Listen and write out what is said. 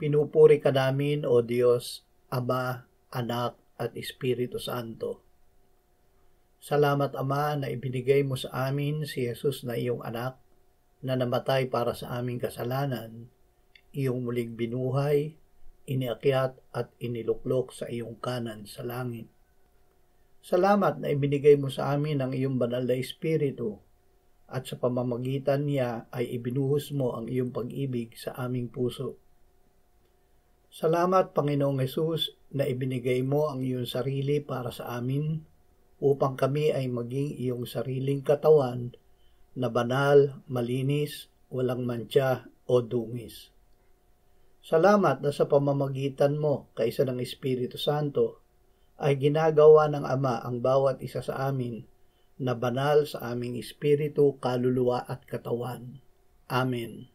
Pinupuri ka namin, O Diyos, Ama, Anak, at Espiritu Santo. Salamat, Ama, na ibinigay mo sa amin si Jesus na iyong anak, na namatay para sa aming kasalanan, iyong muling binuhay, iniakyat at iniluklok sa iyong kanan sa langit. Salamat na ibinigay mo sa amin ang iyong banal na Espiritu, at sa pamamagitan niya ay ibinuhos mo ang iyong pag-ibig sa aming puso. Salamat, Panginoong Hesus, na ibinigay mo ang iyong sarili para sa amin upang kami ay maging iyong sariling katawan na banal, malinis, walang mantsa o dungis. Salamat na sa pamamagitan mo kaisa ng Espiritu Santo ay ginagawa ng Ama ang bawat isa sa amin na banal sa aming espiritu, kaluluwa at katawan. Amen.